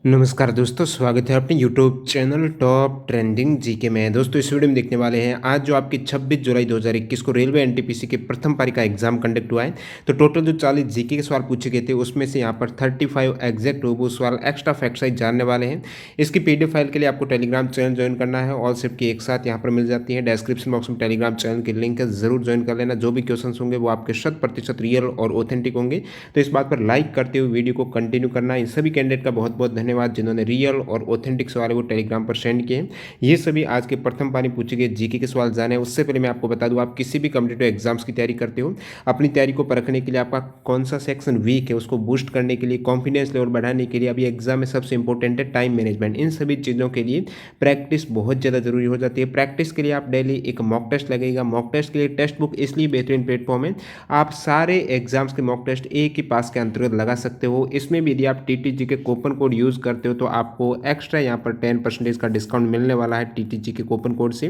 नमस्कार दोस्तों, स्वागत है अपने YouTube channel top trending GK में। दोस्तों इस वीडियो में देखने वाले हैं आज जो आपकी 26 जुलाई 2021 को रेलवे एनटीपीसी के प्रथम पारी का एग्जाम कंडक्ट हुआ है। तो टोटल जो 40 जीके के सवाल पूछे गए थे उसमें से यहाँ पर 35 एग्जैक्ट वो सवाल एक्स्ट्रा फैक्ट साइज जानने वाले हैं। इसकी पीडीएफ फाइल के लिए आपको टेलीग्राम चैनल ज्वाइन करना है। ऑल सेट की एक साथ यहाँ पर मिल जाती है। डिस्क्रिप्शन बॉक्स में टेलीग्राम चैनल की लिंक है, जरूर ज्वाइन कर लेना। जो भी क्वेश्चन होंगे वो आपके 100% रियल और ऑथेंटिक होंगे। तो इस बात पर लाइक करते हुए वीडियो को कंटिन्यू करना। इन सभी कैंडिडेट का बहुत बहुत धन्यवाद जिन्होंने रियल और ऑथेंटिक सवाल है वो टेलीग्राम पर सेंड किए हैं। ये सभी आज के प्रथम पारी पूछे गए जीके के सवाल जाने। उससे पहले मैं आपको बता दूं, आप किसी भी कॉम्पिटिटिव एग्जाम्स की तैयारी करते हो, अपनी तैयारी को परखने के लिए आपका कौन सा सेक्शन वीक है उसको बूस्ट करने के लिए, कॉन्फिडेंस लेवल बढ़ाने के लिए अभी एग्जाम में सबसे इंपॉर्टेंट है टाइम मैनेजमेंट। इन सभी चीज़ों के लिए प्रैक्टिस बहुत ज़्यादा जरूरी हो जाती है। प्रैक्टिस के लिए आप डेली एक मॉक टेस्ट लगेगा। मॉक टेस्ट के लिए टेक्स्ट बुक इसलिए बेहतरीन प्लेटफॉर्म है, आप सारे एग्जाम्स के मॉक टेस्ट एक ही पास के अंतर्गत लगा सकते हो। इसमें भी यदि आप टीटीजी के कूपन कोड यूज़ करते हो तो आपको एक्स्ट्रा यहाँ पर 10% का डिस्काउंट मिलने वाला है टीटीजी के कूपन कोड से।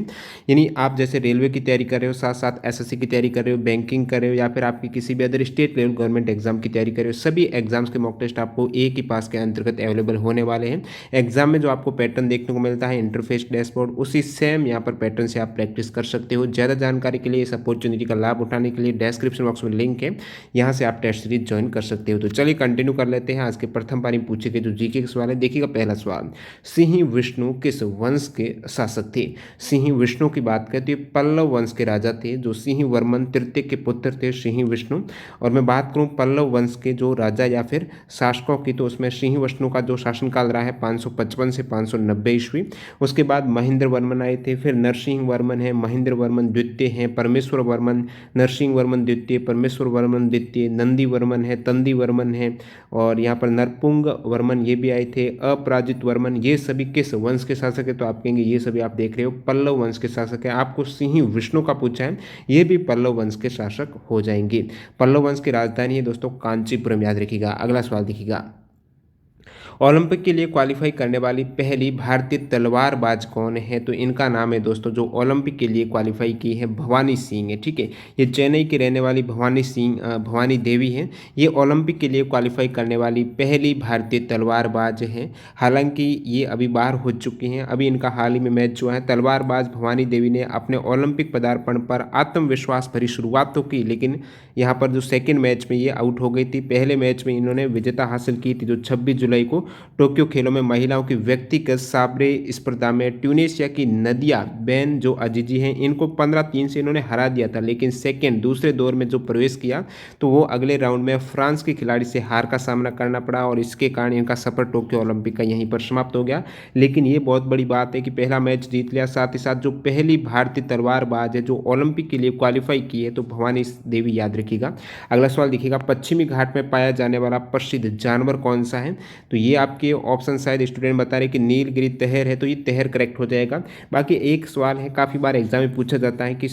यानी आप जैसे रेलवे की तैयारी कर रहे हो, साथ साथ एसएससी की तैयारी कर रहे हो, बैंकिंग कर रहे हो, या फिर आपकी किसी भी other state level government exam की तैयारी कर रहे हो, सभी एग्जाम्स के मॉक टेस्ट आपको एक ही पास के अंतर्गत अवेलेबल होने वाले हैं। एग्जाम में जो आपको पैटर्न देखने को मिलता है इंटरफेस डैशबोर्ड, उसी सेम यहाँ पर पैटर्न से आप प्रैक्टिस कर सकते हो। ज़्यादा जानकारी के लिए, इस अपॉर्चुनिटी का लाभ उठाने के लिए डिस्क्रिप्शन बॉक्स में लिंक है, यहाँ से आप टेस्ट सीरीज ज्वाइन कर सकते हो। तो चलिए कंटिन्यू कर लेते हैं। आज के प्रथम पारी में पूछे गए जो जीके के सवाल है, देखिएगा पहला सवाल, सिंह विष्णु किस वंश के शासक थे? सिंह विष्णु की बात करें तो ये पल्लव वंश के राजा थे, जो सिंह वर्मन तृतीय के पुत्र थे सिंह विष्णु। और मैं बात करूं पल्लव वंश के जो राजा या फिर शासकों की, तो उसमें सिंह विष्णु का जो शासनकाल रहा है 555 से 590 ईस्वी। उसके बाद महेंद्र वर्मन आए थे, फिर नरसिंह वर्मन है, महेंद्र वर्मन द्वितीय हैं, परमेश्वर वर्मन, नरसिंह वर्मन द्वितीय, परमेश्वर वर्मन द्वितीय, नंदी वर्मन है, तंदी वर्मन है, और यहाँ पर नरपुंग वर्मन ये भी आए थे, अपराजित वर्मन। ये सभी किस वंश के शासक है? तो आप कहेंगे ये सभी आप देख रहे हो पल्लव वंश के शासक है। आपको सिंह विष्णु का पूछा है, ये भी पल्लव वंश के शासक हो जाएंगे। पल्लव वंश की राजधानी है दोस्तों कांचीपुरम, याद रखिएगा। अगला सवाल देखिएगा, ओलंपिक के लिए क्वालिफाई करने वाली पहली भारतीय तलवारबाज कौन है? तो इनका नाम है दोस्तों, जो ओलंपिक के लिए क्वालिफाई की है, भवानी सिंह है। ठीक है, ये चेन्नई की रहने वाली भवानी सिंह, भवानी देवी हैं। ये ओलंपिक के लिए क्वालिफाई करने वाली पहली भारतीय तलवारबाज हैं। हालांकि ये अभी बाहर हो चुकी हैं, अभी इनका हाल ही में मैच हुआ है। तलवारबाज भवानी देवी ने अपने ओलंपिक पदार्पण पर आत्मविश्वास भरी शुरुआत तो की, लेकिन यहाँ पर जो सेकेंड मैच में ये आउट हो गई थी। पहले मैच में इन्होंने विजेता हासिल की थी जो 26 जुलाई को टोक्यो खेलों में महिलाओं की व्यक्तिगत साबरे स्पर्धा में ट्यूनीशिया की नदिया बेन जो अजीजी हैं, इनको 15-3 से इन्होंने हरा दिया था। लेकिन दूसरे दौर में जो प्रवेश किया तो वो अगले राउंड में फ्रांस के खिलाड़ी से हार का सामना करना पड़ा, और इसके कारण इनका सफर टोक्यो ओलंपिक का यहीं पर समाप्त हो गया। लेकिन ये बहुत बड़ी बात है कि पहला मैच जीत लिया, साथ ही साथ जो पहली भारतीय तलवारबाज है जो ओलंपिक के लिए क्वालिफाई की है, तो भवानी देवी, याद रखिएगा। अगला सवाल देखिएगा, पश्चिमी घाट में पाया जाने वाला प्रसिद्ध जानवर कौन सा है? तो ये आपके ऑप्शन शायद स्टूडेंट बता रहे कि नीलगिरी तहर है, तो ये तहर करेक्ट हो जाएगा। बाकी एक सवाल है, काफ़ी बार एग्जाम में पूछा जाता है कि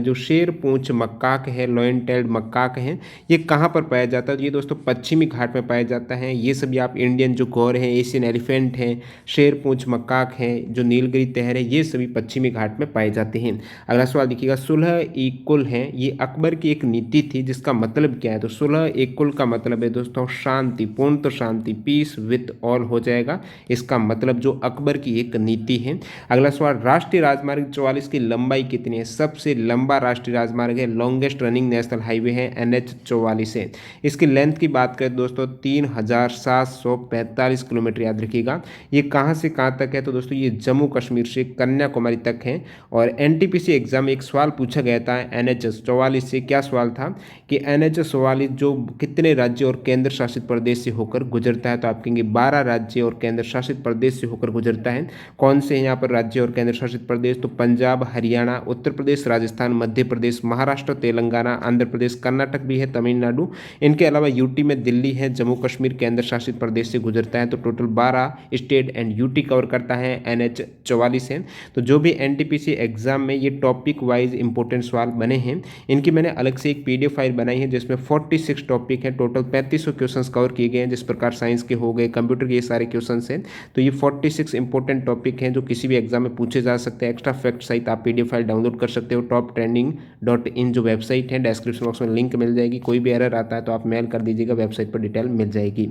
जो शेर पूंछ मक्काक है, लॉयन टेल्ड मक्काक है, ये कहाँ पर पाया जाता है? तो ये दोस्तों पश्चिमी घाट में पाया जाता है। ये सभी आप इंडियन जो गौर हैं, एशियन एलिफेंट हैं, शेर पूंछ मक्काक हैं, जो नीलगिरी तहर है, ये सभी पश्चिमी घाट में पाए जाते हैं। अगला सवाल देखिएगा, सुलह ई कुल है, ये अकबर की एक नीति थी जिसका मतलब क्या है? तो सुलह ई कुल का मतलब है दोस्तों शांति, पूर्ण तो शांति, पीस विथ ऑल हो जाएगा। इसका मतलब जो अकबर की एक नीति है। अगला सवाल, राष्ट्रीय राजमार्ग 44 की लंबाई कितनी है? सबसे लंबा राष्ट्रीय राजमार्ग है, लॉन्गेस्ट रनिंग नेशनल हाईवे है, NH 44 है। इसकी लेंथ की बात करें दोस्तों 3745 किलोमीटर, याद रखिएगा। ये कहाँ से कहाँ तक है? तो दोस्तों ये जम्मू कश्मीर से कन्याकुमारी तक है। और एनटीपीसी एग्जाम में एक सवाल पूछा गया था NH 44 से। क्या सवाल था कि NH 44 जो कितने राज्य और केंद्र शासित प्रदेश से होकर गुजरता है? तो आप कहेंगे 12 राज्य और केंद्र शासित प्रदेश से होकर गुजरता है। कौन से हैं यहाँ पर राज्य और केंद्र शासित प्रदेश? तो पंजाब, हरियाणा, उत्तर प्रदेश, राजस्थान, मध्य प्रदेश, महाराष्ट्र, तेलंगाना, आंध्र प्रदेश, कर्नाटक भी है, तमिलनाडु। इनके अलावा यूटी में दिल्ली है, जम्मू कश्मीर केंद्र शासित प्रदेश से गुजरता है। तो total 12 state and UT cover करता है, NH 44 है। तो जो भी एनटीपीसी एग्जाम में ये टॉपिक वाइज इंपॉर्टेंट सवाल बने हैं, इनकी मैंने अलग से एक PDF फाइल बनाई है जिसमें 46 टॉपिक है, टोटल 3500 क्वेश्चंस कवर किए गए हैं। जिस प्रकार साइंस के हो हो गए, कंप्यूटर के ये सारे क्वेश्चन हैं। तो ये 46 इंपॉर्टेंट टॉपिक हैं जो किसी भी एग्जाम में पूछे जा सकते हैं। एक्स्ट्रा फैक्ट सहित आप PDF फाइल डाउनलोड कर सकते हो। toptrending.in जो वेबसाइट है, डिस्क्रिप्शन बॉक्स में लिंक मिल जाएगी। कोई भी एरर आता है तो आप मेल कर दीजिएगा, वेबसाइट पर डिटेल मिल जाएगी।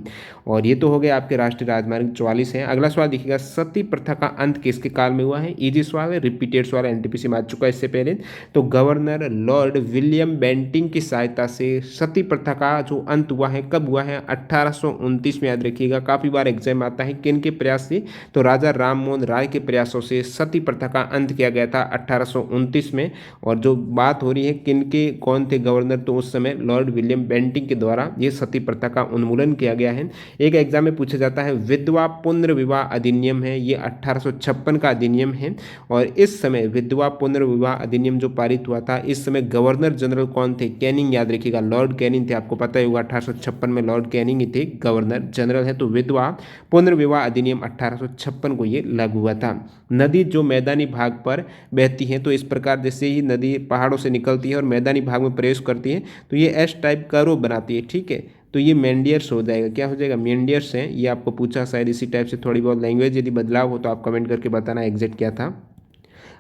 और ये तो हो गया आपके राष्ट्रीय राजमार्ग 44 है। अगला सवाल देखिएगा, सती प्रथा का अंत किसके काल में हुआ है? इजी सवाल है, रिपीटेड सवाल, NTPC में आ चुका है इससे पहले। तो गवर्नर लॉर्ड विलियम बेंटिंग की सहायता से सती प्रथा का जो अंत हुआ है, कब हुआ है? 1829 में। याद रखिएगा, काफी बार एग्जाम आता है। किन के प्रयास से? तो राजा राम मोहन राय के प्रयासों से सती प्रथा का अंत किया गया था 1829 में। और जो बात हो रही है किन के, कौन थे गवर्नर? तो उस समय लॉर्ड विलियम बेंटिंग के द्वारा ये सती प्रथा का उन्मूलन किया गया है। एक एग्जाम में पूछा जाता है, विधवा पुनर्विवाह अधिनियम है, ये 1856 का अधिनियम है। और इस समय विधवा पुनर्विवाह अधिनियम जो पारित हुआ था, इस समय गवर्नर जनरल कौन थे? कैनिंग। याद रखिएगा, लॉर्ड कैनिंग थे, आपको पता ही होगा 1856 में लॉर्ड कैनिंग ही थे गवर्नर जनरल है। तो विधवा पुनर्विवाह अधिनियम 1856 को ये लागू हुआ था। नदी जो मैदानी भाग पर बहती है, तो इस प्रकार जैसे ही नदी पहाड़ों से निकलती है और मैदानी भाग में प्रवेश करती है तो ये एस टाइप कर्व बनाती है, ठीक है। तो ये मेंडियर्स हो जाएगा। क्या हो जाएगा? मेंडियर्स हैं। ये आपको पूछा शायद इसी टाइप से, थोड़ी बहुत लैंग्वेज यदि बदलाव हो तो आप कमेंट करके बताना एग्जैक्ट क्या था।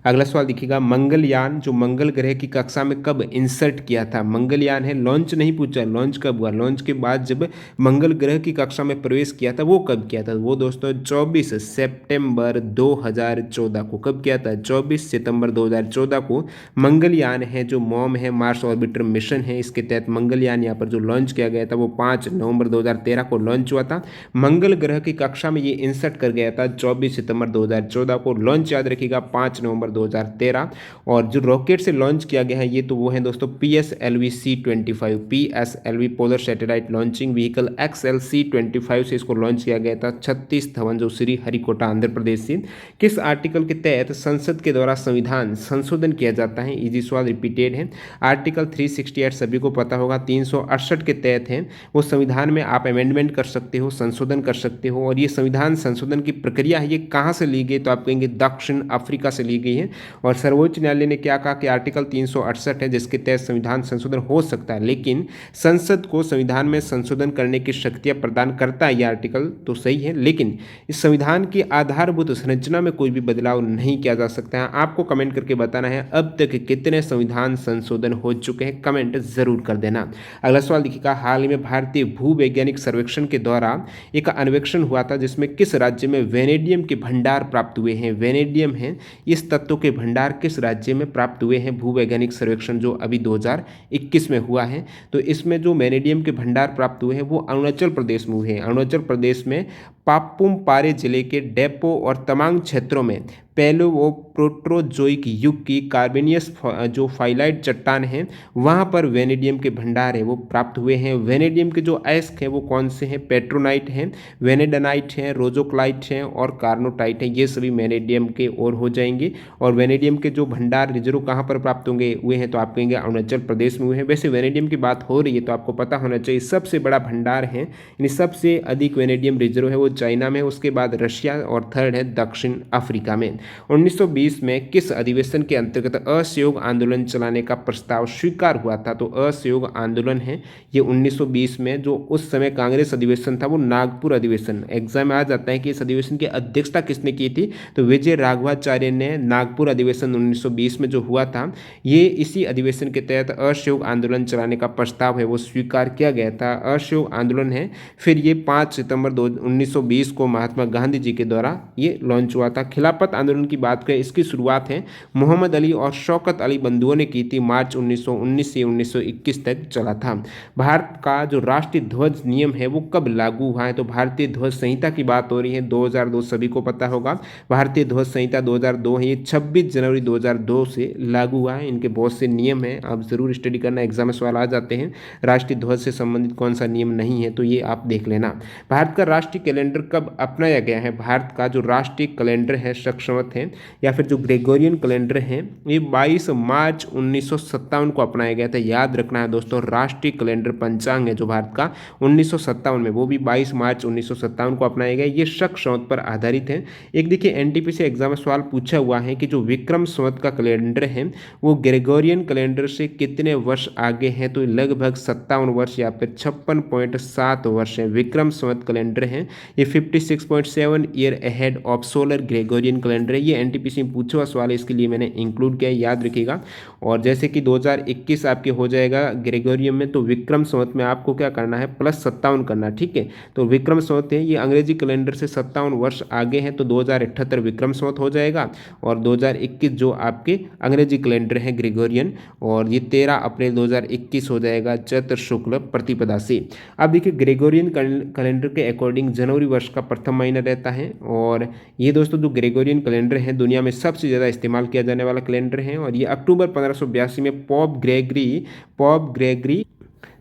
अगला सवाल देखिएगा, मंगलयान जो मंगल ग्रह की कक्षा में कब इंसर्ट किया था? मंगलयान है, लॉन्च नहीं पूछा, लॉन्च कब हुआ? लॉन्च के बाद जब मंगल ग्रह की कक्षा में प्रवेश किया था वो कब किया था? वो दोस्तों 24 सितंबर 2014 को। कब किया था? 24 सितंबर 2014 को मंगलयान है जो मॉम है, मार्स ऑर्बिटर मिशन है, इसके तहत मंगलयान यहाँ पर जो लॉन्च किया गया था वो 5 नवंबर 2013 को लॉन्च हुआ था। मंगल ग्रह की कक्षा में ये इंसर्ट कर गया था 24 सितंबर 2014 को। लॉन्च याद रखिएगा 5 नवंबर 2013। और जो रॉकेट से लॉन्च किया गया है ये तो वो है दोस्तों PSLV C-25, PSLV polar satellite launching vehicle XL C-25 से इसको लॉन्च किया गया था सतीश धवन जो श्री हरिकोटा आंध्र प्रदेश से। किस आर्टिकल के तहत संसद के द्वारा संविधान संशोधन किया जाता है? इजी सवाल, रिपीटेड है। आर्टिकल 368 सभी को पता होगा, 368 के तहत है वो संविधान में आप अमेंडमेंट कर सकते हो, संशोधन कर सकते हो। और ये संविधान संशोधन की प्रक्रिया है, ये कहाँ से ली गई? तो आप कहेंगे दक्षिण अफ्रीका से ली गई है। और सर्वोच्च न्यायालय ने क्या कहा कि आर्टिकल 368 है जिसके तहत संविधान संशोधन हो सकता है, लेकिन संसद को संविधान में संशोधन करने की शक्तियां प्रदान करता है ये आर्टिकल, तो सही है। लेकिन इस संविधान की आधारभूत संरचना में कोई भी बदलाव नहीं किया जा सकता है। आपको कमेंट करके बताना है अब तक कितने संविधान संशोधन हो चुके हैं, कमेंट जरूर कर देना। अगला सवाल देखिएगा, हाल ही में भारतीय भूवैज्ञानिक सर्वेक्षण के द्वारा एक अन्वेषण हुआ था जिसमें किस राज्य में वेनेडियम के भंडार प्राप्त हुए हैं? वेनेडियम है, इस तत्व के भंडार किस राज्य में प्राप्त हुए हैं? भूवैज्ञानिक सर्वेक्षण जो अभी 2021 में हुआ है, तो इसमें जो वेनेडियम के भंडार प्राप्त हुए हैं वो अरुणाचल प्रदेश में हुए हैं। अरुणाचल प्रदेश में पापुम पारे जिले के डेपो और तमांग क्षेत्रों में पहले वो प्रोटोजोइक युग की कार्बेनियस जो फाइलाइट चट्टान है वहाँ पर वेनेडियम के भंडार है वो प्राप्त हुए हैं। वेनेडियम के जो अयस्क हैं वो कौन से हैं? पेट्रोनाइट हैं, वेनेडानाइट हैं, रोजोक्लाइट हैं और कार्नोटाइट हैं। ये सभी वेनेडियम के ओर हो जाएंगे। और वेनेडियम के जो भंडार रिजर्व कहाँ पर प्राप्त होंगे हुए हैं? तो आप कहेंगे अरुणाचल प्रदेश में हुए हैं। वैसे वेनेडियम की बात हो रही है तो आपको पता होना चाहिए सबसे बड़ा भंडार है, यानी सबसे अधिक वेनेडियम रिजर्व है वो चाइना में, उसके बाद रशिया और थर्ड है दक्षिण अफ्रीका में। 1920 में किस अधिवेशन के अंतर्गत असहयोग आंदोलन चलाने का प्रस्ताव स्वीकार हुआ था? तो असहयोग आंदोलन है ये 1920 में, जो उस समय कांग्रेस अधिवेशन था वो नागपुर अधिवेशन। एग्जाम में आ जाता है कि इस अधिवेशन की अध्यक्षता किसने की थी? तो विजय राघवाचार्य ने। नागपुर अधिवेशन 1920 में जो हुआ था ये इसी अधिवेशन के तहत असहयोग आंदोलन चलाने का प्रस्ताव है वो स्वीकार किया गया था। असहयोग आंदोलन है, फिर ये 5 सितंबर 1920 को महात्मा गांधी जी के द्वारा ये लॉन्च हुआ था। खिलाफत आंदोलन की बात करें, इसकी शुरुआत है मोहम्मद अली और शौकत अली बंधुओं ने की थी। मार्च 1919 से 1921 तक चला था। भारत का जो राष्ट्रीय ध्वज नियम है वो कब लागू हुआ है? तो भारतीय ध्वज संहिता की बात हो रही है 2002, सभी को पता होगा। भारतीय ध्वज संहिता 2002 है, ये 26 जनवरी 2002 से लागू हुआ है। इनके बहुत से नियम हैं, आप जरूर स्टडी करना, एग्जाम में सवाल आ जाते हैं। राष्ट्रीय ध्वज से संबंधित कौन सा नियम नहीं है तो ये आप देख लेना। भारत का राष्ट्रीय कैलेंडर कैलेंडर कब अपनाया गया है? भारत का जो राष्ट्रीय कैलेंडर है शक संवत है या फिर जो ग्रेगोरियन कैलेंडर है ये 22 मार्च 1957 को अपनाया गया था। याद रखना है दोस्तों, राष्ट्रीय कैलेंडर पंचांग है जो भारत का 1957 में, वो भी 22 मार्च 1957 को अपनाया गया। ये शक संवत पर आधारित है। एक देखिए एनटीपीसी एग्जाम में सवाल पूछा हुआ है कि जो विक्रम संवत का कैलेंडर है वो ग्रेगोरियन कैलेंडर से कितने वर्ष आगे है? तो लगभग 57 वर्ष या फिर 56.7 वर्ष है। विक्रम संवत कैलेंडर है ये 56.7 year ahead of solar Gregorian calendar है। ये एनटीपीसी में पूछा हुआ सवाल है, इसके लिए मैंने इंक्लूड किया है, याद रखिएगा। और जैसे कि 2021 आपके हो जाएगा ग्रेगोरियन में, तो विक्रम संवत में आपको क्या करना है? +57 करना, ठीक है। तो विक्रम संवत है ये अंग्रेजी कैलेंडर से 57 वर्ष आगे है, तो 2078 विक्रम संवत हो जाएगा। और 2021 जो आपके अंग्रेजी कैलेंडर है ग्रेगोरियन, और ये 13 अप्रैल 2021 हो जाएगा चैत्र शुक्ल प्रतिपदा से। अब देखिए ग्रेगोरियन कैलेंडर के अकॉर्डिंग जनवरी वर्ष का प्रथम महीना रहता है। और ये दोस्तों जो ग्रेगोरियन कैलेंडर है दुनिया में सबसे ज़्यादा इस्तेमाल किया जाने वाला कैलेंडर है। और ये अक्टूबर 1582 में पॉप ग्रेगरी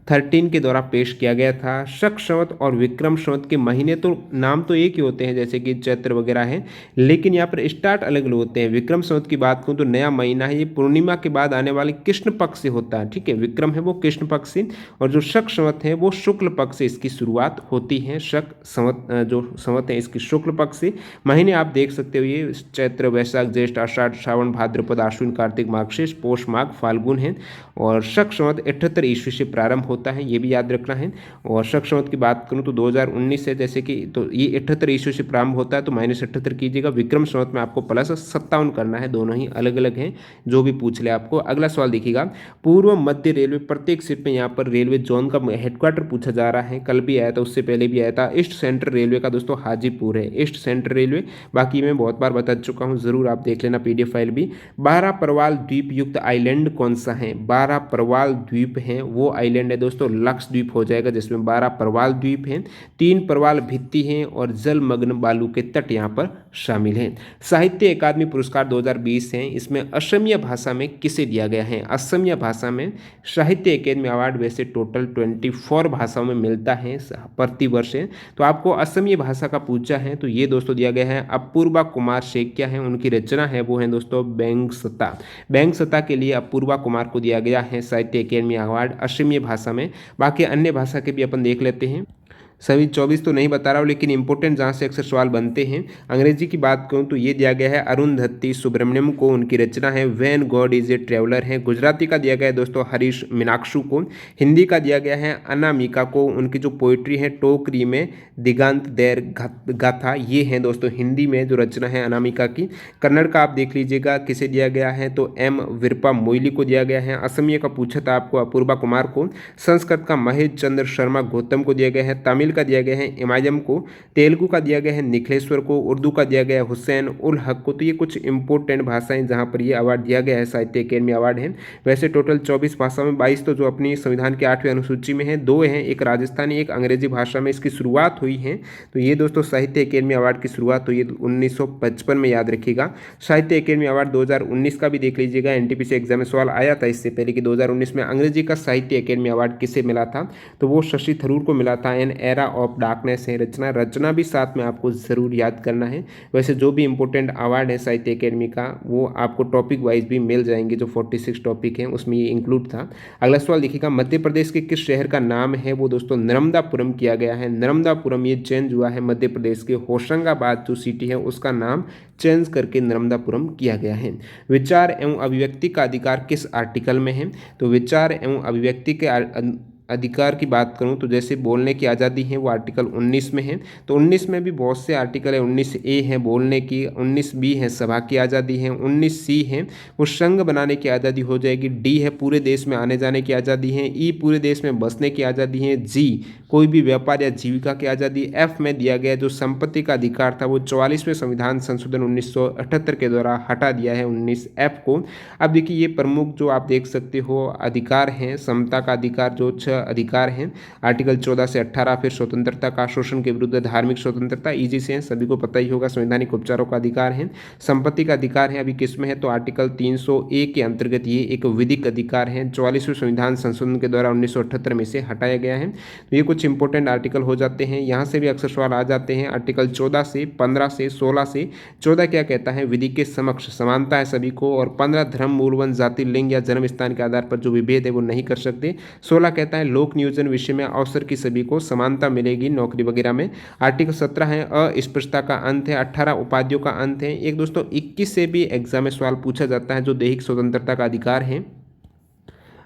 13 के द्वारा पेश किया गया था। शक संवत और विक्रम संवत के महीने तो नाम तो एक ही होते हैं, जैसे कि चैत्र वगैरह है, लेकिन यहाँ पर स्टार्ट अलग अलग होते हैं। विक्रम संवत की बात करूँ तो नया महीना है, ये पूर्णिमा के बाद आने वाले कृष्ण पक्ष से होता है, ठीक है। विक्रम है वो कृष्ण पक्ष से, और जो शक संवत है वो शुक्ल पक्ष से इसकी शुरुआत होती है। शक संवत जो संवत है इसकी शुक्ल पक्ष से। महीने आप देख सकते हो ये चैत्र, वैशाख, ज्येष्ठ, आषाढ़, श्रावण, भाद्रपद, आश्विन, कार्तिक, मार्गशीर्ष, पौष, माघ, फाल्गुन है। और शक संवत 78 ईस्वी से प्रारंभ होता है, ये भी याद रखना है। और शक संवत की बात करूं तो 2019 है, जैसे कि तो ये 78 ईस्वी से प्रारंभ होता है, तो -78 कीजिएगा। विक्रम संवत में आपको +57 करना है, दोनों ही अलग अलग हैं, जो भी पूछ ले आपको। अगला सवाल देखिएगा, पूर्व मध्य रेलवे, प्रत्येक सीट में यहाँ पर रेलवे जोन का हेडक्वार्टर पूछा जा रहा है। कल भी आया था, उससे पहले भी आया था। ईस्ट सेंट्रल रेलवे का दोस्तों हाजीपुर है, ईस्ट सेंट्रल रेलवे। बाकी मैं बहुत बार बता चुका हूँ, जरूर आप देख लेना PDF फाइल भी। 12 प्रवाल द्वीप युक्त आइलैंड कौन सा है? 12 प्रवाल द्वीप हैं, वो आइलैंड है दोस्तों लक्षद्वीप हो जाएगा, जिसमें 12 प्रवाल द्वीप हैं, 3 प्रवाल भित्ति हैं, और जलमग्न बालू के तट यहाँ पर शामिल हैं। साहित्य अकादमी पुरस्कार 2020 हैं, इसमें असमिया भाषा में किसे दिया गया है? असमिया भाषा में साहित्य अकादमी अवार्ड वैसे टोटल 24 भाषाओं में मिलता है प्रति वर्ष है, तो आपको असमिया भाषा का पूछा है तो ये दोस्तों दिया गया है अपूर्वा कुमार शेक्या है, उनकी रचना है वो है दोस्तों बैंगसता। बैंगसता के लिए अपूर्वा कुमार को दिया गया है साहित्य अकादमी अवार्ड असमिया भाषा में। बाकी अन्य भाषा के भी अपन देख लेते हैं, सभी 24 तो नहीं बता रहा हूँ, लेकिन इंपॉर्टेंट जहाँ से अक्सर सवाल बनते हैं। अंग्रेजी की बात करूँ तो ये दिया गया है अरुंधति सुब्रमण्यम को, उनकी रचना है when God is a traveller है। गुजराती का दिया गया है दोस्तों हरीश मीनाक्षु को। हिंदी का दिया गया है अनामिका को, उनकी जो पोइट्री है टोकरी में दिगांत देर गाथा, ये है दोस्तों हिंदी में जो रचना है अनामिका की। कन्नड़ का आप देख लीजिएगा किसे दिया गया है, तो M विरपा मोइली को दिया गया है। असमिया का पूछा था आपको अपूर्वा कुमार को। संस्कृत का महेश चंद्र शर्मा गौतम को दिया गया है। तमिल का दिया गया है इमायम को। तेलुगु का दिया गया है निखिलेश्वर को। उर्दू का दिया गया है हुसैन उल हक को। तो ये कुछ इंपॉर्टेंट भाषाएं जहां पर ये अवार्ड दिया गया है, साहित्य अकादमी अवार्ड है। वैसे टोटल 24 भाषा में 22 तो जो अपनी संविधान की 8वीं अनुसूची में है, 2 हैं, एक राजस्थानी एक अंग्रेजी भाषा में इसकी शुरुआत हुई है। तो ये दोस्तों साहित्य अकादमी अवार्ड की शुरुआत हुई 1955 में, याद रखिएगा। साहित्य अकादमी अवार्ड 2019 का भी देख लीजिएगा, एनटीपीसी एग्जाम में सवाल आया था इससे पहले कि 2019 में अंग्रेजी का साहित्य अकादमी अवार्ड किसे मिला था, तो वो शशि थरूर को मिला था। एन एरा ऑफ डार्कनेस है रचना भी साथ में आपको जरूर याद करना है। वैसे जो भी इंपॉर्टेंट अवार्ड है साहित्य अकादमी का वो आपको टॉपिक वाइज भी मिल जाएंगे, जो 46 टॉपिक हैं उसमें ये इंक्लूड था। अगला सवाल देखिएगा, मध्य प्रदेश के किस शहर का नाम है वो दोस्तों नर्मदापुरम किया गया है। नर्मदापुरम ये चेंज हुआ है, मध्य प्रदेश के होशंगाबाद जो सिटी है उसका नाम चेंज करके नर्मदापुरम किया गया है। विचार एवं अभिव्यक्ति का अधिकार किस आर्टिकल में है, तो विचार एवं अभिव्यक्ति के अधिकार की बात करूं तो जैसे बोलने की आज़ादी है वो आर्टिकल 19 में है। तो 19 में भी बहुत से आर्टिकल है, 19A है बोलने की, 19B है सभा की आज़ादी है, 19C है वो संघ बनाने की आज़ादी हो जाएगी, D है पूरे देश में आने जाने की आज़ादी है, E पूरे देश में बसने की आज़ादी है, G कोई भी व्यापार या जीविका की आज़ादी, F में दिया गया जो संपत्ति का अधिकार था वो 44वें संविधान संशोधन 1978 के द्वारा हटा दिया है 19F को। अब देखिए ये प्रमुख जो आप देख सकते हो अधिकार हैं, समता का अधिकार जो 6 अधिकार हैं। आर्टिकल 14 से 18 फिर स्वतंत्रता का शोषण के विरुद्ध धार्मिक स्वतंत्रता इजी से है, सभी को पता ही होगा। संवैधानिक उपचारों का अधिकार है, संपत्ति का अधिकार है, अभी किसमें है तो आर्टिकल 301 के अंतर्गत ये एक विधिक अधिकार है, 44वें संविधान संशोधन के द्वारा 1978 में से हटाया गया है। तो ये कुछ इंपॉर्टेंट आर्टिकल हो जाते हैं, यहाँ से भी अक्सर सवाल आ जाते हैं। आर्टिकल 14 से 15 से 16 से 14 क्या कहता है, विधि के समक्ष समानता है सभी को, और 15 धर्म, मूल वंश, जाति, लिंग या जन्म स्थान के आधार पर जो विभेद है वो नहीं कर सकते। 16 कहता है लोक नियोजन विषय में अवसर की सभी को समानता मिलेगी नौकरी वगैरह में। आर्टिकल 17 है अस्पृश्यता का अंत है, 18 उपाधियों का अंत है। एक दोस्तों 21 से भी एग्जाम में सवाल पूछा जाता है जो दैहिक स्वतंत्रता का अधिकार है।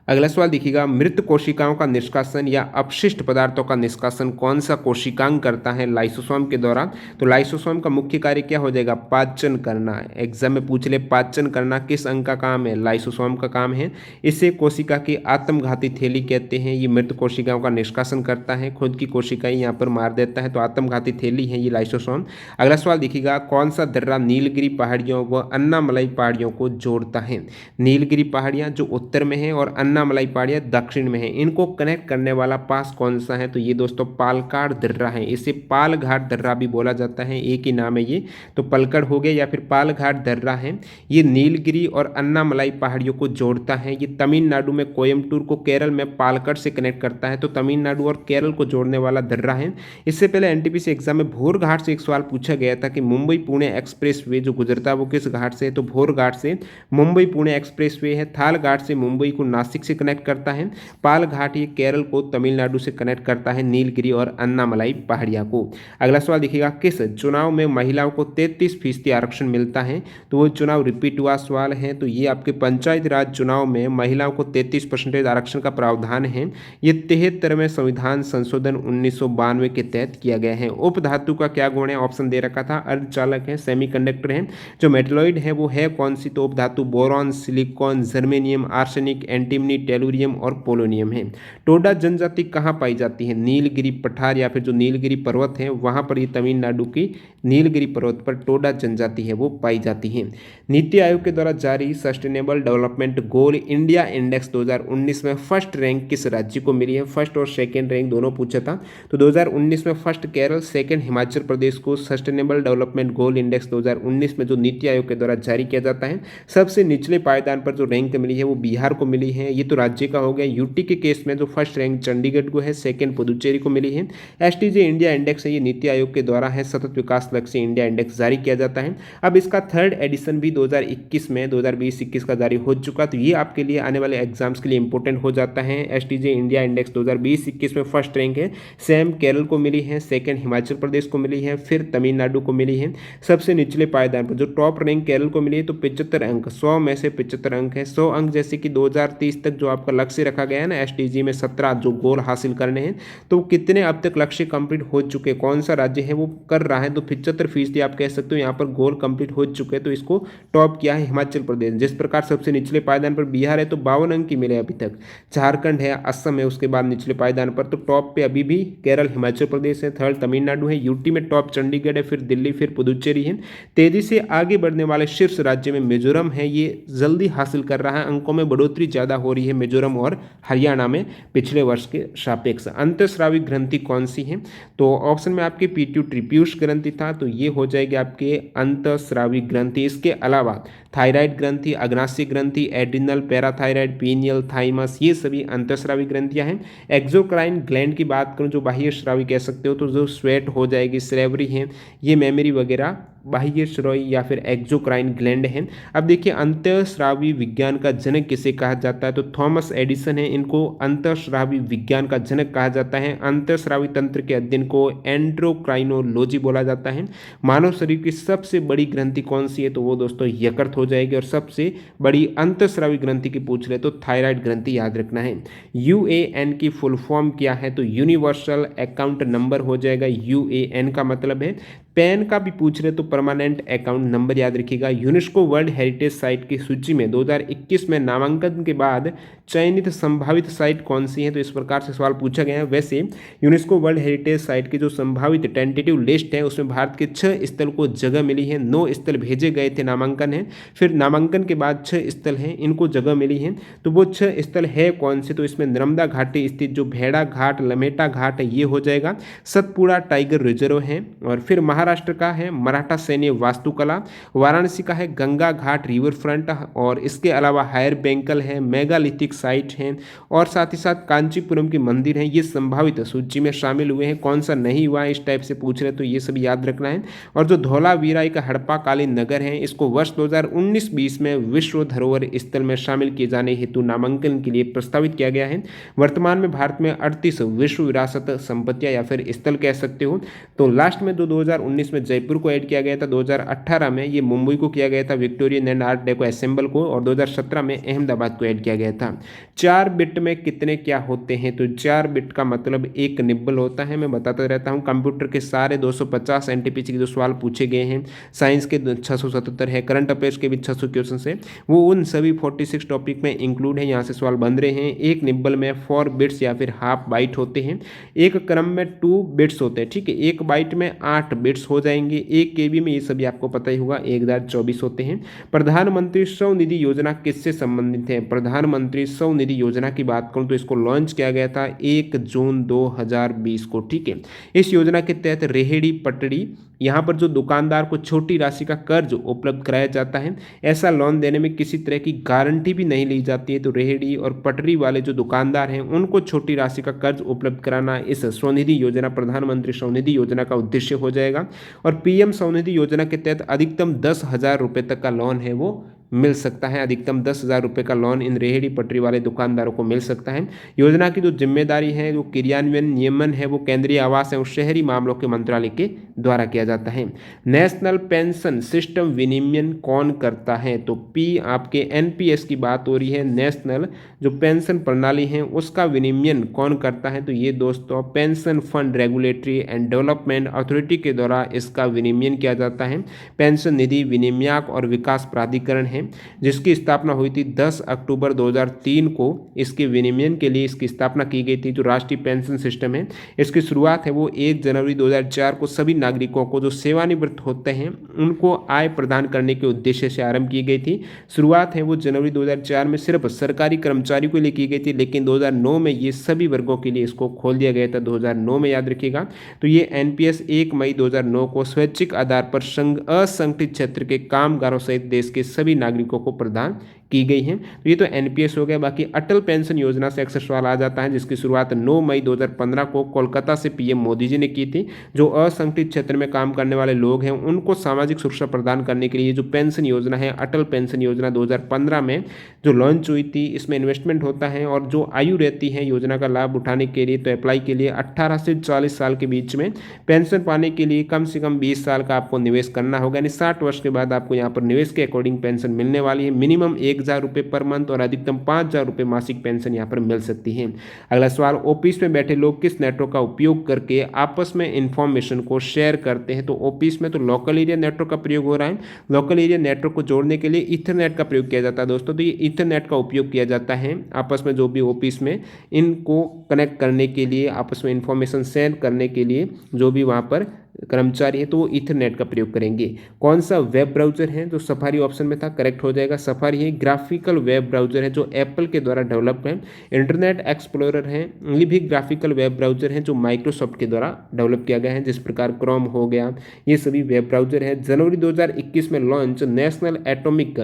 अगला सवाल देखिएगा, मृत कोशिकाओं का निष्कासन या अपशिष्ट पदार्थों का निष्कासन कौन सा कोशिकांग करता है लाइसोसोम के द्वारा। तो लाइसोसोम का मुख्य कार्य क्या हो जाएगा, पाचन करना। एग्जाम में पूछ ले पाचन करना किस अंग का काम है, लाइसोसोम का काम है। इसे कोशिका की आत्मघाती थैली कहते हैं। ये मृत कोशिकाओं का निष्कासन करता है, खुद की कोशिकाएं यहाँ पर मार देता है, तो आत्मघाती थैली है ये लाइसोसोम। अगला सवाल देखिएगा, कौन सा दर्रा नीलगिरी पहाड़ियों व अन्नामलाई पहाड़ियों को जोड़ता है। नीलगिरी पहाड़ियाँ जो उत्तर में है और अन्नामलाई पहाड़ियाँ दक्षिण में है, इनको कनेक्ट करने वाला पास कौन सा है, तो ये दोस्तों पालक्काड दर्रा है। इसे पालघाट दर्रा भी बोला जाता है, एक ही नाम है ये, तो पलक्कड़ हो गया या फिर पालघाट दर्रा है। ये नीलगिरी और अन्नामलाई पहाड़ियों को जोड़ता है। ये तमिलनाडु में कोयम्बटूर को केरल में पालक्कड़ से कनेक्ट करता है, तो तमिलनाडु और केरल को जोड़ने वाला दर्रा है। इससे पहले एनटीपीसी एग्जाम में भोर घाट से एक सवाल पूछा गया था कि मुंबई पुणे एक्सप्रेस वे जो गुजरता है वो किस घाट से है, तो भोर घाट से। मुंबई पुणे एक्सप्रेस वे है, थाल घाट से मुंबई को नासिक से कनेक्ट करता है, पाल घाट ये केरल को तमिलनाडु से कनेक्ट करता है, नीलगिरी और अन्नामलाई पहाड़ियाँ को। अगला सवाल देखिएगा, किस चुनाव में महिलाओं को 33% आरक्षण मिलता है, तो वो चुनाव रिपीट हुआ सवाल है। तो ये आपके पंचायत राज चुनाव में महिलाओं को 33% आरक्षण का प्रावधान है। ये 73वें संविधान संशोधन 1992 के तहत किया गया है। उप धातु का क्या गुण है, ऑप्शन दे रखा था, अर्धचालक है, सेमीकंडक्टर है। जो मेटलॉइड है वो है कौन सी, तो उप धातु boron, silicon, germanium, arsenic, antimony, tellurium और पोलोनियम है। टोडा जनजाति कहाँ पाई जाती है, नीलगिरी पठार या फिर जो नीलगिरी पर्वत है वहां पर, ये तमिलनाडु की नीलगिरी पर्वत पर टोडा जनजाति है वो पाई जाती है। नीति आयोग के द्वारा जारी sustainable development goal India index 2019 में फर्स्ट रैंक किस राज्य को मिली है, फर्स्ट और सेकेंड रैंक दोनों पूछा था। तो 2019 में फर्स्ट केरल, सेकेंड हिमाचल प्रदेश को सस्टेनेबल डेवलपमेंट गोल इंडेक्स 2019 में जो नीति आयोग के द्वारा जारी किया जाता है, सबसे निचले पायदान पर जो रैंक मिली है वो बिहार को मिली है। ये तो राज्य का हो गया। यूटी के केस में जो फर्स्ट रैंक चंडीगढ़ को है, सेकंड पुदुचेरी को मिली है। एसटीजे इंडिया इंडेक्स है, ये नीति आयोग के द्वारा है, सतत विकास लक्ष्य इंडिया इंडेक्स जारी किया जाता है। अब इसका थर्ड एडिशन भी 2021 में 2020-21 का जारी हो चुका, तो ये आपके लिए आने वाले एग्जाम्स के लिए इंपॉर्टेंट हो जाता है। एसटीजे इंडिया इंडेक्स 2020-21 में फर्स्ट रैंक है, सेम केरल को मिली है, सेकंड हिमाचल प्रदेश को मिली है, फिर तमिलनाडु को मिली है। सबसे निचले पायदान पर जो टॉप रैंक केरल को मिली है, तो 75 अंक, 100 में से 75 अंक है। 100 अंक जैसे कि 2030 तक जो आपका लक्ष्य रखा गया है ना एसटीजी में 17 जो गोल हासिल करने हैं, तो कितने अब तक लक्ष्य कंप्लीट हो चुके, कौन सा राज्य है वो कर रहा है, तो 75% आप कह सकते हो यहाँ पर गोल कंप्लीट हो चुके हैं। तो इसको टॉप किया है हिमाचल प्रदेश। जिस प्रकार सबसे निचले पायदान पर बिहार है तो 52 अंक ही मिले अभी तक, झारखंड है, असम है उसके बाद निचले पायदान पर, तो टॉप पे अभी भी केरल, हिमाचल प्रदेश है, थर्ड तमिलनाडु है, यूटी में टॉप चंडीगढ़ है, फिर दिल्ली, फिर पुदुचेरी है। तेजी से आगे बढ़ने वाले शीर्ष राज्य में मिजोरम है, ये जल्दी हासिल कर रहा है, अंकों में बढ़ोतरी ज्यादा हो रही है मिजोरम और हरियाणा में पिछले वर्ष के सापेक्ष। अंतःस्रावी ग्रंथि कौन सी है, तो ऑप्शन में आपके पिट्यूटरी पीयूष ग्रंथि था, तो ये हो जाएगी आपके अंतःस्रावी ग्रंथि। इसके अलावा थायराइड ग्रंथि, अग्नाशय ग्रंथि, एड्रिनल, पैराथायराइड, पीनियल, थाइमस, ये सभी अंतःस्रावी ग्रंथियां हैं। एक्सोक्राइन ग्लैंड की बात करूं जो बाह्य स्रावी कह सकते हो, तो जो स्वेट हो जाएगी, स्लेवरी है, ये मेमोरी वगैरह बाह्य स्रावी या फिर एक्सोक्राइन ग्लैंड है। अब देखिए अंतःस्रावी विज्ञान का जनक किसे कहा जाता है, तो थॉमस एडिसन है, इनको अंतःस्रावी विज्ञान का जनक कहा जाता है। अंतःस्रावी तंत्र के अध्ययन को एंड्रोक्राइनोलॉजी बोला जाता है। मानव शरीर की सबसे बड़ी ग्रंथि कौन सी है, तो वो दोस्तों यकृत हो जाएगी। और सबसे बड़ी अंतःस्रावी ग्रंथि की पूछ रहे तो थायराइड ग्रंथि याद रखना है। यूएएन की फुल फॉर्म क्या है, तो यूनिवर्सल अकाउंट नंबर हो जाएगा। यूएएन का मतलब है पैन का भी पूछ रहे तो परमानेंट अकाउंट नंबर याद रखिएगा। यूनेस्को वर्ल्ड हेरिटेज साइट की सूची में 2021 में नामांकन के बाद चयनित संभावित साइट कौन सी है, तो इस प्रकार से सवाल पूछा गया है। वैसे यूनेस्को वर्ल्ड हेरिटेज साइट की जो संभावित टेंटेटिव लिस्ट है उसमें भारत के 6 स्थल को जगह मिली है, 9 स्थल भेजे गए थे नामांकन है, फिर नामांकन के बाद 6 स्थल हैं इनको जगह मिली है। तो वो 6 स्थल है कौन से, तो इसमें नर्मदा घाटी स्थित जो भेड़ा घाट लमेटा घाट है ये हो जाएगा, सतपुड़ा टाइगर रिजर्व है, और फिर महाराष्ट्र का है मराठा सैन्य वास्तुकला, वाराणसी का है गंगा घाट रिवर फ्रंट, और इसके अलावा हायर बेंकल है, मेगालिथिक साइट है, और साथ ही साथ कांचीपुरम के मंदिर हैं, ये संभावित सूची में शामिल हुए हैं। कौन सा नहीं हुआ इस टाइप से पूछ रहे तो ये सब याद रखना है। और जो धौलावीरा एक हड़प्पा कालीन नगर है, इसको वर्ष 2019-20 में विश्व धरोहर स्थल में शामिल किए जाने हेतु नामांकन के लिए प्रस्तावित किया गया है। वर्तमान में भारत में 38 विश्व विरासत संपत्तियां या फिर स्थल कह सकते हो। तो लास्ट में 2019 में जयपुर को ऐड किया गया था, 2018 में ये मुंबई को किया गया था Victorian and art deco assemble को, और 2017 में अहमदाबाद को ऐड किया गया था। 4 बिट में कितने क्या होते हैं, तो 4 बिट का मतलब 1 निब्बल होता है। मैं बताता रहता हूँ कंप्यूटर के सारे 250 एनटीपीसी के जो सवाल पूछे गए हैं, साइंस के 677 है, करंट अफेयर्स के भी 600 क्वेश्चन है, वो उन सभी 46 टॉपिक में इंक्लूड है। यहाँ से सवाल बन रहे हैं। 1 निब्बल में 4 बिट्स या फिर हाफ बाइट होते हैं, एक क्रम में 2 बिट्स होते हैं, ठीक है, 1 बाइट में 8 बिट्स हो जाएंगे, 1 केबी में ये सभी आपको पता ही होगा 1024 होते हैं। प्रधानमंत्री स्वनिधि योजना किससे संबंधित है, प्रधानमंत्री स्वनिधि योजना की बात करूं तो इसको लॉन्च किया गया था 1 जून 2020 को, ठीक है। इस योजना के तहत रेहड़ी पटड़ी यहाँ पर जो दुकानदार को छोटी राशि का कर्ज उपलब्ध कराया जाता है, ऐसा लोन देने में किसी तरह की गारंटी भी नहीं ली जाती है। तो रेहड़ी और पटरी वाले जो दुकानदार हैं उनको छोटी राशि का कर्ज उपलब्ध कराना इस स्वनिधि योजना, प्रधानमंत्री स्वनिधि योजना का उद्देश्य हो जाएगा। और पीएम स्वनिधि योजना के तहत अधिकतम 10,000 रुपये तक का लोन है वो मिल सकता है, अधिकतम 10,000 रुपये का लोन इन रेहड़ी पटरी वाले दुकानदारों को मिल सकता है। योजना की जो जिम्मेदारी है, जो क्रियान्वयन नियमन है, वो केंद्रीय आवास एवं शहरी मामलों के मंत्रालय के द्वारा किया जाता है। नेशनल पेंशन सिस्टम विनियमन कौन करता है, तो पी आपके एनपीएस की बात हो रही है। नेशनल जो पेंशन प्रणाली है उसका विनियमन कौन करता है, तो ये दोस्तों pension fund regulatory and development authority के द्वारा इसका विनियमन किया जाता है। पेंशन निधि विनियामक और विकास प्राधिकरण है जिसकी स्थापना हुई थी 10 अक्टूबर 2003 को। इसके विनियमन के लिए इसकी स्थापना की गई थी। जो राष्ट्रीय पेंशन सिस्टम है इसकी शुरुआत है वो 1 जनवरी 2004 को सभी नागरिकों को जो सेवानिवृत्त होते हैं उनको आय प्रदान करने के उद्देश्य से आरंभ की गई थी। शुरुआत है वो जनवरी 2004 में सिर्फ सरकारी कर्मचारियों के लिए की गई थी, लेकिन 2009 में ये सभी वर्गों के लिए इसको खोल दिया गया था, 2009 में, याद रखिएगा। तो ये एनपीएस 1 मई 2009 को स्वैच्छिक आधार पर असंगठित क्षेत्र के कामगारों सहित देश के सभी नागरिकों को प्रदान की गई है। तो ये तो एनपीएस हो गया। बाकी अटल पेंशन योजना से अक्सर सवाल आ जाता है जिसकी शुरुआत 9 मई 2015 को कोलकाता से पीएम मोदी जी ने की थी। जो असंगठित क्षेत्र में काम करने वाले लोग हैं उनको सामाजिक सुरक्षा प्रदान करने के लिए जो पेंशन योजना है, अटल पेंशन योजना 2015 में जो लॉन्च हुई थी, इसमें इन्वेस्टमेंट होता है और जो आयु रहती है योजना का लाभ उठाने के लिए, तो अप्लाई के लिए 18 से 40 साल के बीच में पेंशन पाने के लिए कम से कम 20 साल का आपको निवेश करना होगा, यानी 60 वर्ष के बाद आपको यहाँ पर निवेश के अकॉर्डिंग पेंशन मिलने वाली है। मिनिमम 1,000 रुपये पर मंथ और अधिकतम 5,000 रुपये मासिक पेंशन यहाँ पर मिल सकती है। अगला सवाल, ऑफिस में बैठे लोग किस नेटवर्क का उपयोग करके आपस में इंफॉर्मेशन को शेयर करते हैं, तो ऑफिस में तो लोकल एरिया नेटवर्क का प्रयोग हो रहा है। लोकल एरिया नेटवर्क को जोड़ने के लिए ईथरनेट का प्रयोग किया जाता है दोस्तों। तो ये ईथरनेट का उपयोग किया जाता है आपस में, जो भी ऑफिस में इनको कनेक्ट करने के लिए, आपस में इंफॉर्मेशन शेयर करने के लिए जो भी वहाँ पर कर्मचारी है तो वो ईथरनेट का प्रयोग करेंगे। कौन सा वेब ब्राउजर है, जो सफारी ऑप्शन में था, करेक्ट हो जाएगा सफारी है। ग्राफिकल वेब ब्राउजर है जो एप्पल के द्वारा डेवलप है। इंटरनेट एक्सप्लोरर है, ये भी ग्राफिकल वेब ब्राउजर है जो माइक्रोसॉफ्ट के द्वारा डेवलप किया गया है, जिस प्रकार क्रोम हो गया, ये सभी वेब ब्राउजर है। जनवरी 2021 में launch national atomic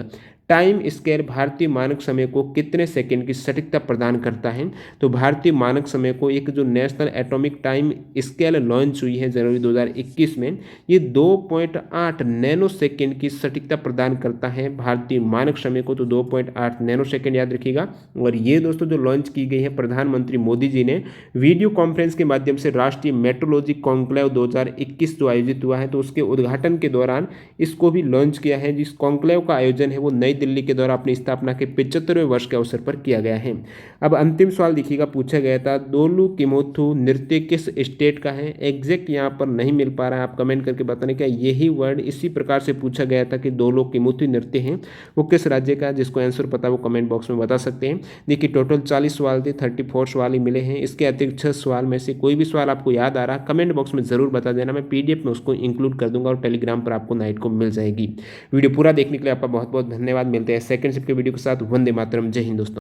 time scale भारतीय मानक समय को कितने सेकंड की सटीकता प्रदान करता है, तो भारतीय मानक समय को एक जो national atomic time scale launch हुई है जनवरी 2021 में, ये 2.8 नैनो सेकेंड की सटीकता प्रदान करता है भारतीय मानक समय को, तो 2.8 नैनो सेकेंड याद रखिएगा। और ये दोस्तों जो लॉन्च की गई है प्रधानमंत्री मोदी जी ने वीडियो कॉन्फ्रेंस के माध्यम से राष्ट्रीय मेट्रोलॉजी कॉन्क्लेव 2021 जो आयोजित हुआ है, तो उसके उद्घाटन के दौरान इसको भी लॉन्च किया है। जिस कॉन्क्लेव का आयोजन है वो नई नई दिल्ली के द्वारा अपनी स्थापना के 75वें वर्ष के अवसर पर किया गया है। अब अंतिम सवाल देखिएगा, पूछा गया था दोलू किमोथु नृत्य किस स्टेट का है। एग्जैक्ट यहाँ पर नहीं मिल पा रहा है, आप कमेंट करके बताने क्या यही वर्ड इसी प्रकार से पूछा गया था कि दोलू किमोथु नृत्य है वो किस राज्य का, जिसको आंसर पता है वो कमेंट बॉक्स में बता सकते हैं। देखिए टोटल 40 सवाल थे, 34 सवाल ही मिले हैं। इसके अतिरिक्त 6 सवाल में से कोई भी सवाल आपको याद आ रहा कमेंट बॉक्स में ज़रूर बता देना, मैं पीडीएफ में उसको इंक्लूड कर दूंगा और टेलीग्राम पर आपको नाइट को मिल जाएगी। वीडियो पूरा देखने के लिए आपका बहुत बहुत धन्यवाद। मिलते हैं सेकंड शिफ्ट के वीडियो के साथ। वंदे मातरम। जय हिंद दोस्तों।